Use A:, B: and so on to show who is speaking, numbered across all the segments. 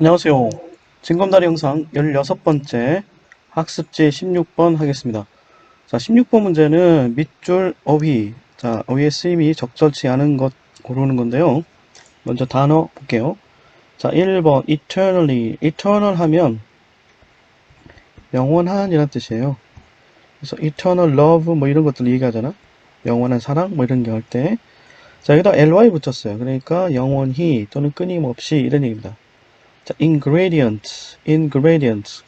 A: 안녕하세요. 징검다리 영상 16번째 학습지 16번 하겠습니다. 자, 16번 문제는 밑줄 어휘. 자, 어휘의 쓰임이 적절치 않은 것 고르는 건데요. 먼저 단어 볼게요. 자, 1번 eternally. eternal 하면 영원한 이란 뜻이에요. 그래서 eternal love 뭐 이런 것들 얘기하잖아. 영원한 사랑 뭐 이런 게 할 때. 자, 여기다 ly 붙였어요. 그러니까 영원히 또는 끊임없이 이런 얘기입니다. 자, ingredient,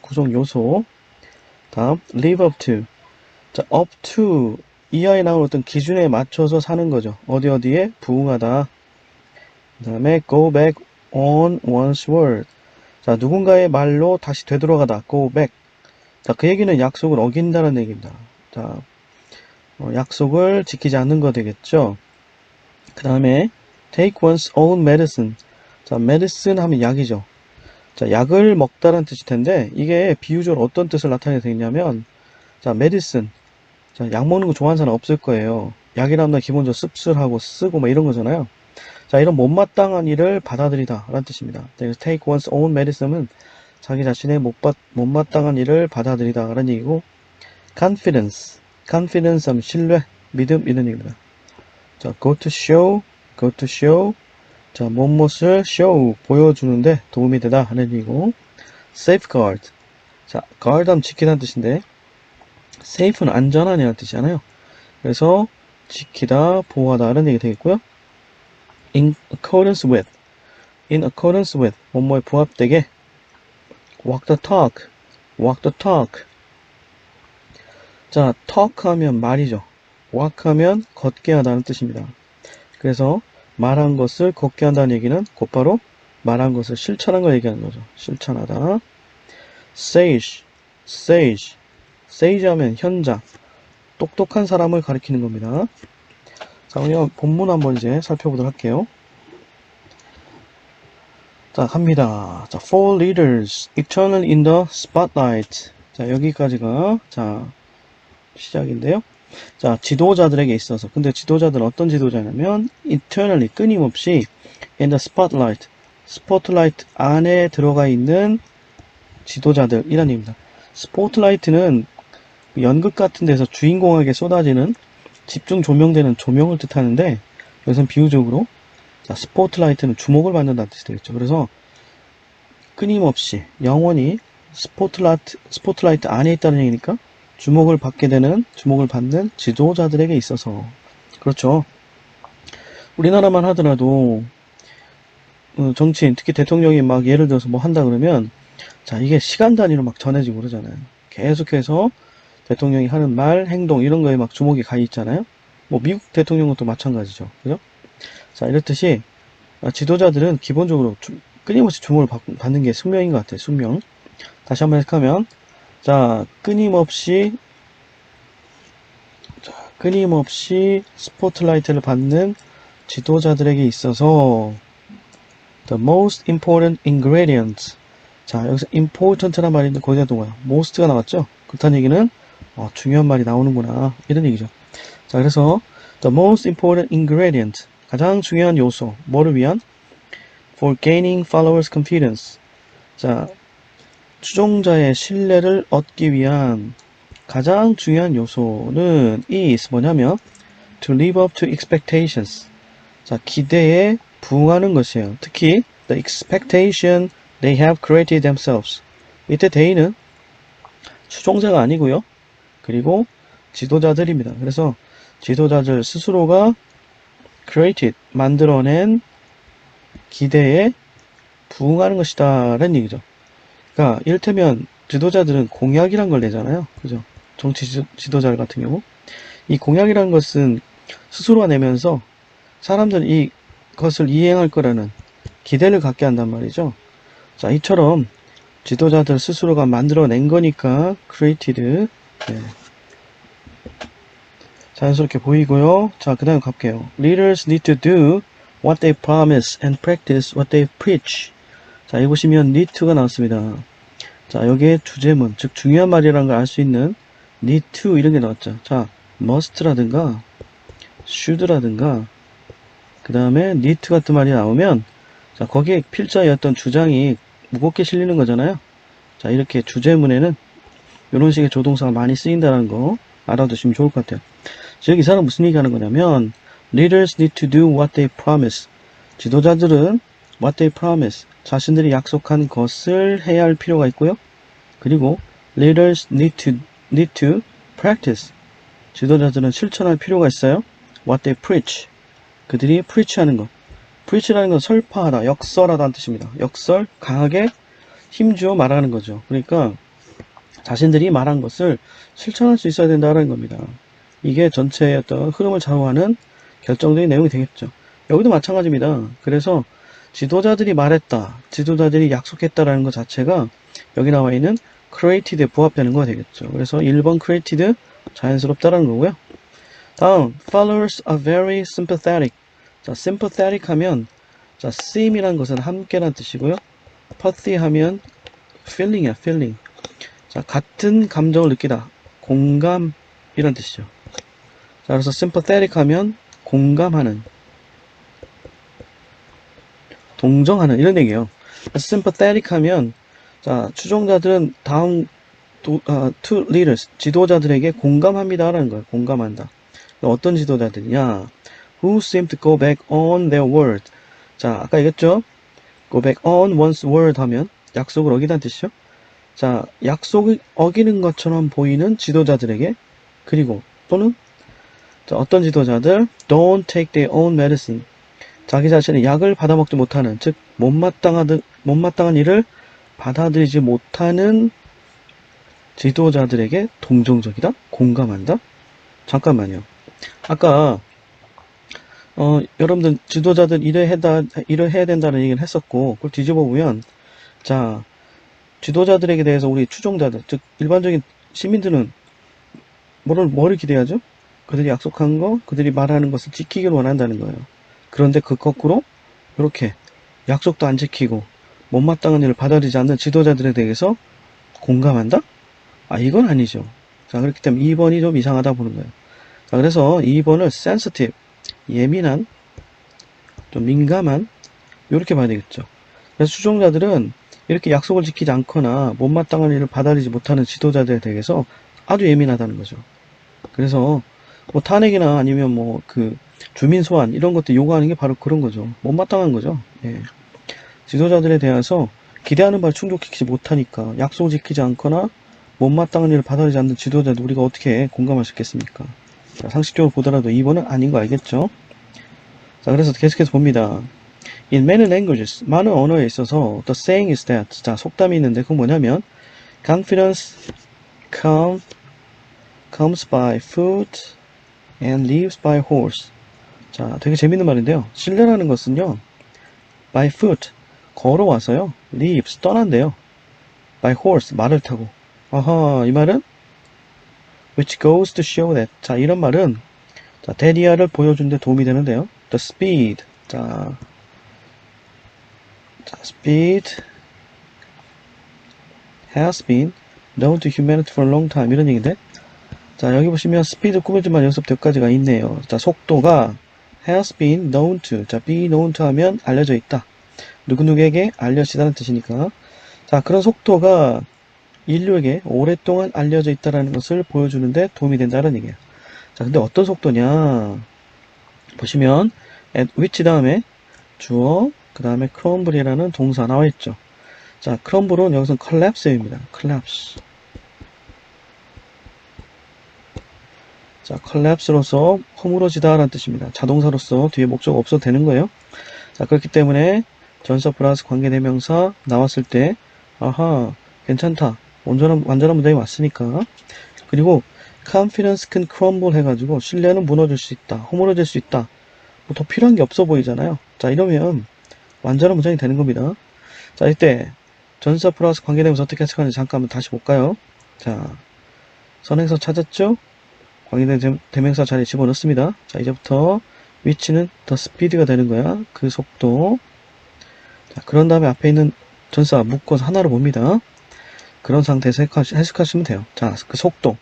A: 구성 요소. 다음, live up to. 자, up to. 이하에 나온 어떤 기준에 맞춰서 사는 거죠. 어디에 부응하다. 그 다음에 go back on one's word. 자, 누군가의 말로 다시 되돌아가다. go back. 자, 그 얘기는 약속을 어긴다는 얘기입니다. 자, 약속을 지키지 않는 거 되겠죠. 그 다음에 take one's own medicine. 자, medicine 하면 약이죠. 자, 약을 먹다라는 뜻일 텐데 이게 비유적으로 어떤 뜻을 나타내게 되냐면 자, medicine. 자, 약 먹는 거 좋아하는 사람 없을 거예요. 약이라면 기본적으로 씁쓸하고 쓰고 뭐 이런 거잖아요. 자, 이런 못마땅한 일을 받아들이다 라는 뜻입니다. 그래서 take one's own medicine은 자기 자신의 못마땅한 일을 받아들이다 라는 얘기고 confidence 하면 신뢰, 믿음 이런 얘기입니다. 자, go to show 자, 무엇을 show 보여주는데 도움이 되다 하는 얘기고 safeguard 자, guard 하면 지키다는 뜻인데 safe는 안전한이라는 뜻이잖아요. 그래서 지키다, 보호하다 라는 얘기 되겠고요. in accordance with 뭐뭐에 부합되게 walk the talk 자, talk 하면 말이죠. walk 하면 걷게 하다는 뜻입니다. 그래서 말한 것을 걷게 한다는 얘기는 곧바로 말한 것을 실천한 걸 얘기하는 거죠. 실천하다. sage 하면 현자, 똑똑한 사람을 가리키는 겁니다. 자, 그럼 본문 한번 이제 살펴보도록 할게요. 자, 갑니다. 자, four leaders, eternal in the spotlight. 자, 여기까지가, 자, 시작인데요. 자, 지도자들에게 있어서. 근데 지도자들은 어떤 지도자냐면, eternally, 끊임없이, in the spotlight, 스포트라이트 안에 들어가 있는 지도자들이란 얘기입니다. 스포트라이트는 연극 같은 데서 주인공에게 쏟아지는 집중 조명되는 조명을 뜻하는데 여기서는 비유적으로 자, 스포트라이트는 주목을 받는다는 뜻이 되겠죠. 그래서 끊임없이 영원히 스포트라이트 안에 있다는 얘기니까 주목을 받는 지도자들에게 있어서 그렇죠. 우리나라만 하더라도 정치인 특히 대통령이 막 예를 들어서 뭐 한다 그러면 자, 이게 시간 단위로 막 전해지고 그러잖아요. 계속해서 대통령이 하는 말, 행동 이런 거에 막 주목이 가 있잖아요. 뭐 미국 대통령 것도 마찬가지죠. 그죠? 자, 이렇듯이 지도자들은 기본적으로 끊임없이 주목을 받는 게 숙명인 것 같아요. 숙명. 다시 한번 해석하면 자, 끊임없이 스포트라이트를 받는 지도자들에게 있어서 the most important ingredient 자, 여기서 important란 말이 있는데 거기다 동어요. most가 나왔죠? 그렇다는 얘기는 중요한 말이 나오는구나 이런 얘기죠. 자, 그래서 the most important ingredient 가장 중요한 요소 뭐를 위한? for gaining followers confidence 자, 추종자의 신뢰를 얻기 위한 가장 중요한 요소는 is 뭐냐면 to live up to expectations 자, 기대에 부응하는 것이에요. 특히 the expectation they have created themselves 이때 they는 추종자가 아니고요. 그리고 지도자들입니다. 그래서 지도자들 스스로가 created, 만들어낸 기대에 부응하는 것이다 라는 얘기죠. 그러니까 이를테면 지도자들은 공약이란 걸 내잖아요. 그죠? 정치 지도자 같은 경우 이 공약이라는 것은 스스로가 내면서 사람들은 이것을 이행할 거라는 기대를 갖게 한단 말이죠. 자, 이처럼 지도자들 스스로가 만들어낸 거니까 created 네. 자연스럽게 보이고요. 자, 그 다음 갈게요. Leaders need to do what they promise and practice what they preach. 자, 여기 보시면 need to가 나왔습니다. 자, 여기에 주제문, 즉 중요한 말이라는 걸 알 수 있는 need to 이런 게 나왔죠. 자, must라든가 should라든가 그 다음에 need to 같은 말이 나오면 자, 거기에 필자의 어떤 주장이 무겁게 실리는 거잖아요. 자, 이렇게 주제문에는 이런 식의 조동사가 많이 쓰인다는 거 알아두시면 좋을 것 같아요. 즉, 이 사람 무슨 얘기하는 거냐면 Leaders need to do what they promise. 지도자들은 what they promise. 자신들이 약속한 것을 해야 할 필요가 있고요. 그리고 Leaders need to practice. 지도자들은 실천할 필요가 있어요. What they preach. 그들이 preach하는 것. preach라는 건 설파하다, 역설하다는 뜻입니다. 역설, 강하게 힘주어 말하는 거죠. 그러니까 자신들이 말한 것을 실천할 수 있어야 된다는 겁니다. 이게 전체의 어떤 흐름을 좌우하는 결정적인 내용이 되겠죠. 여기도 마찬가지입니다. 그래서 지도자들이 말했다, 지도자들이 약속했다라는 것 자체가 여기 나와 있는 created에 부합되는 거가 되겠죠. 그래서 1번 created, 자연스럽다라는 거고요. 다음, followers are very sympathetic. 자, sympathetic 하면, 자, seem이라는 것은 함께라는 뜻이고요. pathy 하면 feeling이야, feeling. 자, 같은 감정을 느끼다. 공감이란 뜻이죠. 자, 그래서 sympathetic 하면 공감하는, 동정하는 이런 얘기예요. sympathetic 하면, 자, 추종자들은 다음 to leaders, 지도자들에게 공감합니다라는 거예요. 공감한다. 어떤 지도자들이냐? Who seem to go back on their word. 자, 아까 얘기했죠? Go back on one's word 하면 약속을 어기다는 뜻이죠. 자, 약속을 어기는 것처럼 보이는 지도자들에게, 그리고 또는 자, 어떤 지도자들 don't take their own medicine. 자기 자신의 약을 받아먹지 못하는, 즉 못마땅한 일을 받아들이지 못하는 지도자들에게 동정적이다? 공감한다? 잠깐만요. 아까 여러분들 지도자들 일을 해야 된다는 얘기를 했었고, 그걸 뒤집어 보면, 자, 지도자들에게 대해서 우리 추종자들, 즉 일반적인 시민들은 뭐를 기대하죠? 그들이 약속한 거, 그들이 말하는 것을 지키기를 원한다는 거예요. 그런데 그 거꾸로 이렇게 약속도 안 지키고 못마땅한 일을 받아들이지 않는 지도자들에 대해서 공감한다? 아, 이건 아니죠. 자, 그렇기 때문에 2번이 좀 이상하다 보는 거예요. 자, 그래서 2번을 sensitive, 예민한, 좀 민감한, 이렇게 봐야 되겠죠. 그래서 추종자들은 이렇게 약속을 지키지 않거나 못마땅한 일을 받아들이지 못하는 지도자들에 대해서 아주 예민하다는 거죠. 그래서 뭐 탄핵이나 아니면 뭐 그 주민 소환 이런 것들 요구하는 게 바로 그런 거죠. 못마땅한 거죠. 예. 지도자들에 대해서 기대하는 바를 충족시키지 못하니까, 약속을 지키지 않거나 못마땅한 일을 받아들이지 않는 지도자들 우리가 어떻게 공감할 수 있겠습니까? 자, 상식적으로 보더라도 2번은 아닌 거 알겠죠? 자, 그래서 계속해서 봅니다. In many languages, 많은 언어에 있어서 the saying is that, 자, 속담이 있는데 그건 뭐냐면 confidence comes by foot and leaves by horse. 자, 되게 재밌는 말인데요. 신뢰라는 것은요, by foot, 걸어와서요, leaves, 떠난대요. by horse, 말을 타고. 아하, 이 말은 which goes to show that. 자, 이런 말은 자, 대리아를 보여준 데 도움이 되는데요. The speed. 자, speed has been known to humanity for a long time. 이런 얘기인데. 자, 여기 보시면 speed 꾸며진 말 여기서부터 여기까지가 있네요. 자, 속도가 has been known to. 자, be known to 하면 알려져 있다. 누구누구에게 알려지다는 뜻이니까. 자, 그런 속도가 인류에게 오랫동안 알려져 있다는 것을 보여주는데 도움이 된다는 얘기예요. 자, 근데 어떤 속도냐? 보시면 at which 다음에 주어, 그 다음에 crumble이라는 동사 나와 있죠. 자, crumble은 여기서 collapse입니다. collapse. 자, collapse로서 허물어지다 라는 뜻입니다. 자동사로서 뒤에 목적 없어도 되는 거예요. 자, 그렇기 때문에 전사 플러스 관계대명사 나왔을 때, 아하, 괜찮다. 완전한 문장이 왔으니까. 그리고 confidence can crumble 해가지고 신뢰는 무너질 수 있다. 허물어질 수 있다. 뭐 더 필요한 게 없어 보이잖아요. 자, 이러면 완전한 문장이 되는 겁니다. 자, 이때 전사 플러스 관계대명사 어떻게 해석하는지 잠깐 한번 다시 볼까요? 자, 선행사 찾았죠? 관계대명사 자리에 집어넣습니다. 자, 이제부터 위치는 the speed가 되는 거야. 그 속도. 자, 그런 다음에 앞에 있는 전사 묶어서 하나로 봅니다. 그런 상태에서 해석하시면 돼요. 자, 그 속도.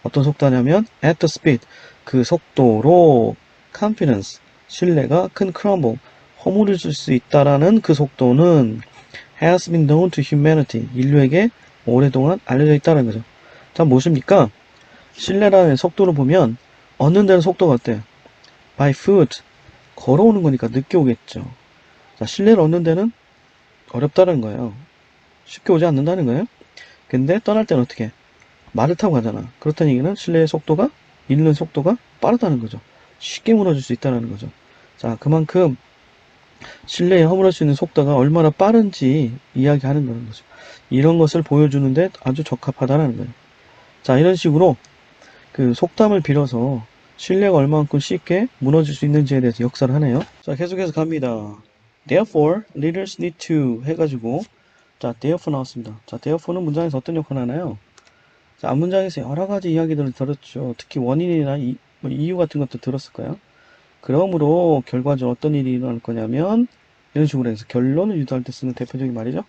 A: 어떤 속도냐면 at the speed. 그 속도로 confidence. 신뢰가 큰 crumble. 허물어질 수 있다라는 그 속도는 has been known to humanity. 인류에게 오랫동안 알려져 있다는 거죠. 자, 무엇입니까? 신뢰라는 속도로 보면 얻는 데는 속도가 어때요? by foot. 걸어오는 거니까 늦게 오겠죠. 자, 신뢰를 얻는 데는 어렵다는 거예요. 쉽게 오지 않는다는 거예요. 근데 떠날 때는 어떻게? 말을 타고 가잖아. 그렇다는 얘기는 신뢰의 속도가, 잃는 속도가 빠르다는 거죠. 쉽게 무너질 수 있다는 거죠. 자, 그만큼 신뢰에 허물을 수 있는 속도가 얼마나 빠른지 이야기하는 거죠. 이런 것을 보여주는데 아주 적합하다는 거예요. 자, 이런 식으로 그 속담을 빌어서 신뢰가 얼마만큼 쉽게 무너질 수 있는지에 대해서 역사를 하네요. 자, 계속해서 갑니다. Therefore, leaders need to 해가지고 자, therefore 나왔습니다. 자, therefore는 문장에서 어떤 역할을 하나요? 자, 앞문장에서 여러 가지 이야기들을 들었죠. 특히 원인이나 이유 같은 것도 들었을까요? 그러므로 결과적으로 어떤 일이 일어날 거냐면 이런 식으로 해서 결론을 유도할 때 쓰는 대표적인 말이죠.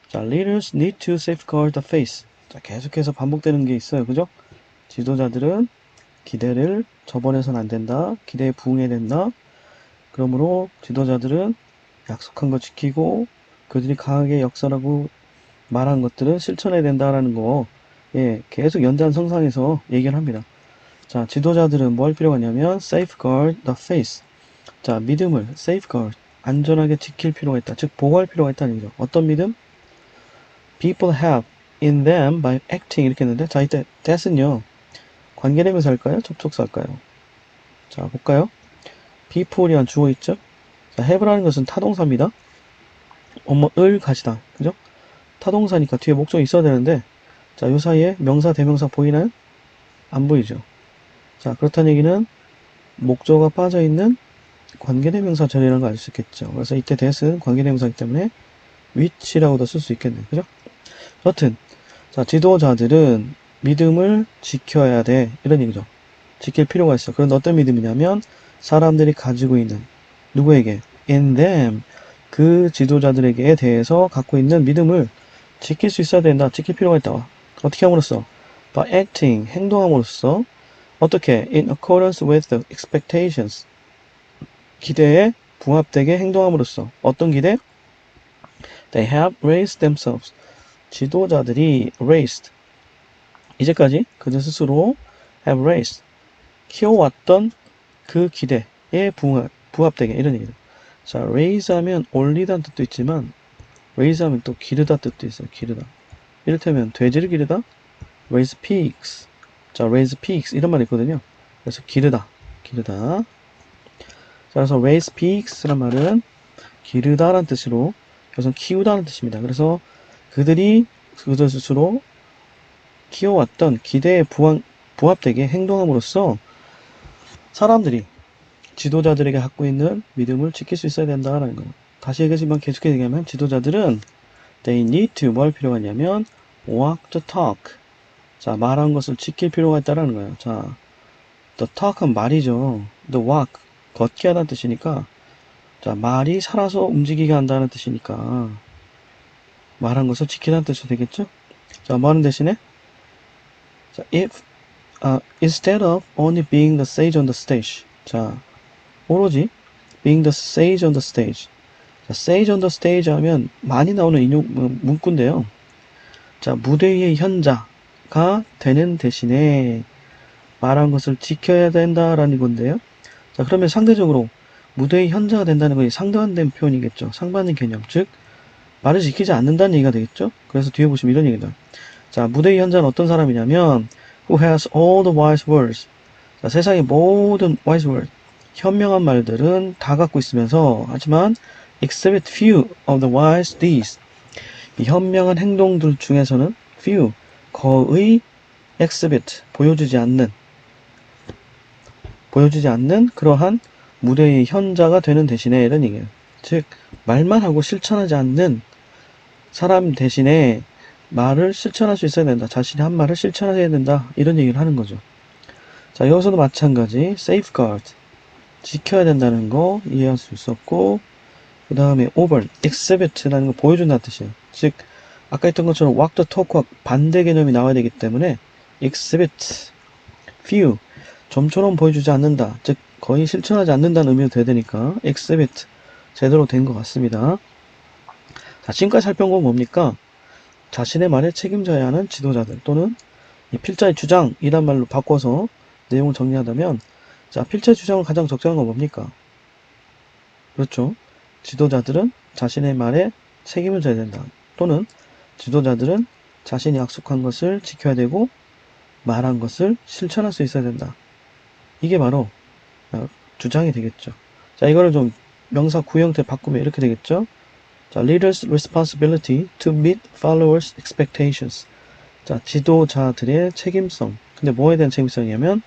A: 자, leaders need to safeguard the faith. 자, 계속해서 반복되는 게 있어요. 그죠? 지도자들은 기대를 저버려서는 안 된다. 기대에 부응해야 된다. 그러므로 지도자들은 약속한 거 지키고 그들이 강하게 역사라고 말한 것들은 실천해야 된다라는 거, 예, 계속 연장성상에서 얘기를 합니다. 자, 지도자들은 뭐 할 필요가 있냐면 safeguard the faith. 자, 믿음을 safeguard, 안전하게 지킬 필요가 있다. 즉, 보호할 필요가 있다는 얘기죠. 어떤 믿음? people have in them by acting 이렇게 했는데, 자, 이때 that은요, 관계대명사일까요? 접촉사일까요? 자, 볼까요? people이란 주어 있죠? 자, have라는 것은 타동사입니다. 을 가시다. 그죠? 타동사니까 뒤에 목적이 있어야 되는데, 자, 요 사이에 명사, 대명사 보이나요? 안 보이죠? 자, 그렇다는 얘기는 목적어가 빠져있는 관계대명사 전이라는 걸 알 수 있겠죠. 그래서 이때 that은 관계대명사이기 때문에 which라고도 쓸 수 있겠네요. 그죠? 여튼, 자, 지도자들은 믿음을 지켜야 돼. 이런 얘기죠. 지킬 필요가 있어. 그런데 어떤 믿음이냐면, 사람들이 가지고 있는, 누구에게? in them. 그 지도자들에게 대해서 갖고 있는 믿음을 지킬 수 있어야 된다. 지킬 필요가 있다. 어떻게 함으로써? by acting, 행동함으로써 어떻게? in accordance with the expectations. 기대에 부합되게 행동함으로써 어떤 기대? They have raised themselves. 지도자들이 raised. 이제까지 그들 스스로 have raised. 키워왔던 그 기대에 부합되게 이런 얘기죠. 자, raise 하면 올리다는 뜻도 있지만 raise 하면 또 기르다 뜻도 있어요. 기르다. 이를테면 돼지를 기르다 raise pigs. 자, raise pigs 이런 말이 있거든요. 그래서 기르다. 자, 그래서 raise pigs란 말은 기르다라는 뜻으로 여기서 키우다는 뜻입니다. 그래서 그들 스스로 키워왔던 기대에 부합되게 행동함으로써 사람들이 지도자들에게 갖고 있는 믿음을 지킬 수 있어야 된다라는 거예요. 다시 얘기하지만 계속해서 얘기하면 지도자들은 they need to 뭘 필요가 있냐면 walk the talk. 자, 말한 것을 지킬 필요가 있다라는 거예요. 자, the talk은 말이죠. the walk, 걷게 하다는 뜻이니까 자, 말이 살아서 움직이게 한다는 뜻이니까 말한 것을 지키다는 뜻이 되겠죠? 자, 말은 대신에 자, instead of only being the sage on the stage. 자, 오로지 being the sage on the stage. 자, sage on the stage 하면 많이 나오는 문구인데요. 자, 무대 위의 현자가 되는 대신에 말한 것을 지켜야 된다라는 건데요. 자, 그러면 상대적으로 무대의 현자가 된다는 것이 상반된 표현이겠죠. 상반된 개념. 즉, 말을 지키지 않는다는 얘기가 되겠죠. 그래서 뒤에 보시면 이런 얘기다. 자, 무대의 현자는 어떤 사람이냐면 who has all the wise words. 자, 세상의 모든 wise words. 현명한 말들은 다 갖고 있으면서 하지만 exhibit few of the wise deeds. 이 현명한 행동들 중에서는 few, 거의 exhibit, 보여주지 않는 그러한 무대의 현자가 되는 대신에 이런 얘기예요. 즉, 말만 하고 실천하지 않는 사람 대신에 말을 실천할 수 있어야 된다. 자신이 한 말을 실천해야 된다. 이런 얘기를 하는 거죠. 자, 여기서도 마찬가지 safeguard, 지켜야 된다는 거 이해할 수 있었고, 그 다음에 over, exhibit라는 거 보여준다는 뜻이에요. 즉, 아까 했던 것처럼 walk the talk와 반대 개념이 나와야 되기 때문에 exhibit, few, 좀처럼 보여주지 않는다. 즉, 거의 실천하지 않는다는 의미로 돼야 되니까 exhibit, 제대로 된 것 같습니다. 자, 지금까지 살펴본 건 뭡니까? 자신의 말에 책임져야 하는 지도자들 또는 이 필자의 주장이란 말로 바꿔서 내용을 정리하자면, 자, 필자의 주장을 가장 적절한 건 뭡니까? 그렇죠. 지도자들은 자신의 말에 책임을 져야 된다. 또는 지도자들은 자신이 약속한 것을 지켜야 되고 말한 것을 실천할 수 있어야 된다. 이게 바로 주장이 되겠죠. 자, 이거를 좀 명사 구형태 바꾸면 이렇게 되겠죠. 자, leaders responsibility to meet followers expectations. 자, 지도자들의 책임성. 근데 뭐에 대한 책임성이냐면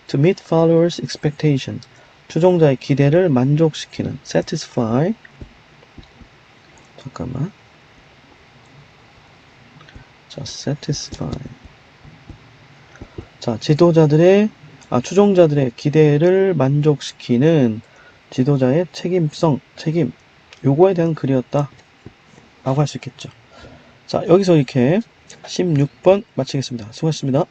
A: to meet followers expectation. 추종자의 기대를 만족시키는 satisfy. 잠깐만. 자, satisfy. 자, 추종자들의 기대를 만족시키는 지도자의 책임성, 책임. 요거에 대한 글이었다. 라고 할 수 있겠죠. 자, 여기서 이렇게 16번 마치겠습니다. 수고하셨습니다.